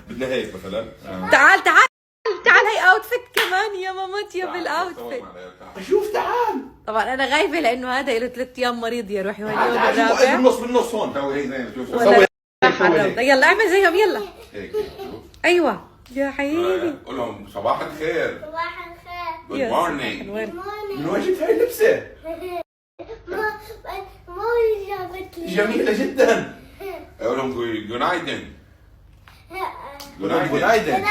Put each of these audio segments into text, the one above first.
بدنا هيك مثلا. تعال تعال تعال، هي اوتفيت كمان يا مامتي بالاوتفيت. شوف تعال. طبعا انا غايبه لانه هذا له 3 ايام مريض يا روحي، وهي اليوم تعال الرابع. بالنص هون. سوي هيك زي شوف. ولا سوي هيك. يلا اعمل زيهم يلا. هيك. ايوه يا حبيبي. قول لهم صباح الخير. صباح الخير. جود مورنينج. Good morning. من وين جبت هاي اللبسة؟ ما جابت لي. جميلة جدا. قول لهم جونايدن. جونايدن.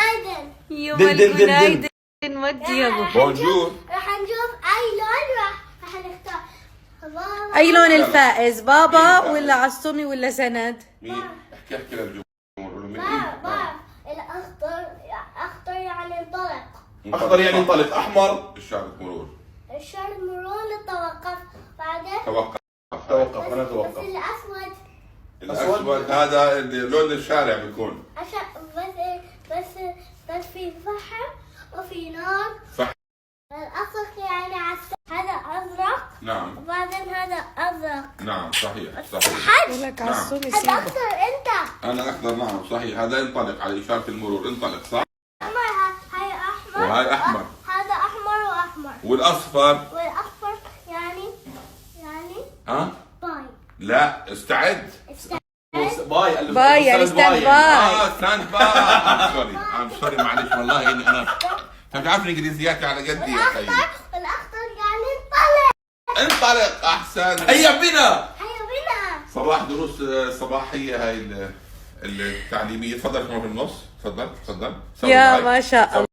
يوم دن دن دن دن. الجنايدن ودي يا ابو. بونجور. راح نشوف اي لون راح نختار. بابا. اي لون الفائز، بابا ولا عصومي ولا سند؟ مين؟ احكي للجمهور. قول لهم مين؟ بابا الاخضر. اخضر يعني انطلق. اخضر يعني انطلق، احمر اشارة مرور. الشر مرور توقف. بعدين توقف. انا بس توقف. الاسود. الاسود هذا لون الشارع بيكون. عشان بس في فحم وفي نار. فحم. الأزرق يعني هذا أزرق. نعم. وبعدين هذا أزرق. نعم صحيح. بقول لك نعم. عصومي هذا سيبه. أخضر أنت. انا اخضر نعم صحيح. هذا ينطلق على اشارة المرور، انطلق صح؟ أحمر. هاي أحمر. وهاي أحمر. هذا أحمر وأحمر. والاصفر والأصفر يعني ها؟ باي. لا استعد. باي باي يعني ستاند باي. ستاند باي. سوري معلش والله اني انا بتعرف انجليزياتي على قدي يا اخي. والأخضر يعني انطلق. احسن. هيا بنا. هيا بنا. صباح دروس صباحيه هاي التعليميه. تفضل كمان في النص. تفضل سوي يا لايك. ما شاء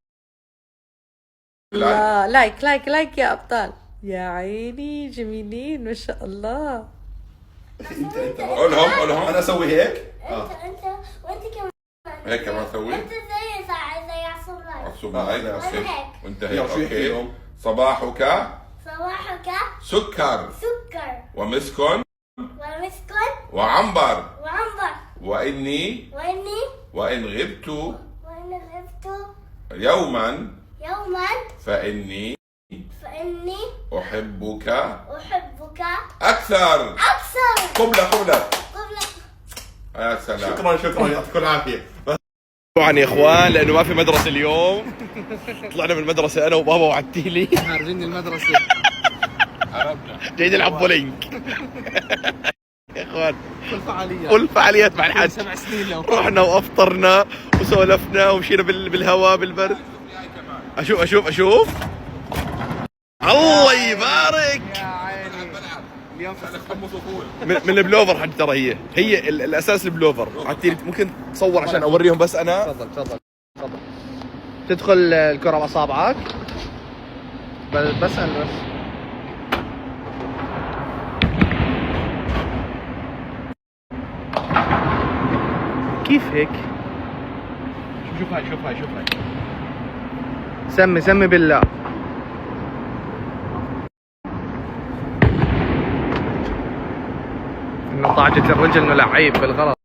الله. لايك. لايك يا ابطال. يا عيني جميلين ما شاء الله. انت قولهم انا اسوي هيك. أنت وأنت كمان. هيك كمان اسوي. أنت زي عصام لايك. عصوم لايك. هيك. وانت هيك. يلا شو يحكي اوكي. لهم؟ صباحك صباحك سكر سكر ومسك ومسك وعنبر. وعنبر. وإني وإن غبت وإن غبت يوما يوما فإني أحبك أحبك أكثر. قبلة. قبل. يا سلام. شكرا يعطيكم العافيه. طبعا يا اخوان لانه ما في مدرسه اليوم طلعنا من المدرسه انا وبابا وعتيلي خارجين المدرسة. جاي نلعب بولينج. يا اخوان كل فعاليات. كل فعاليات مع الحج. 7 سنين لو رحنا وافطرنا وسولفنا ومشينا بالهواء بالبرد. اشوف الله يبارك. يا عيني. اليوم من البلوفر حتى ترى هي الاساس البلوفر. عتيلي ممكن تصور عشان اوريهم بس انا. تفضل. تدخل الكرة بأصابعك. بس كيف هيك؟ شوف هاي سمي بالله. انه طاعجة الرجل انه لعيب بالغلط.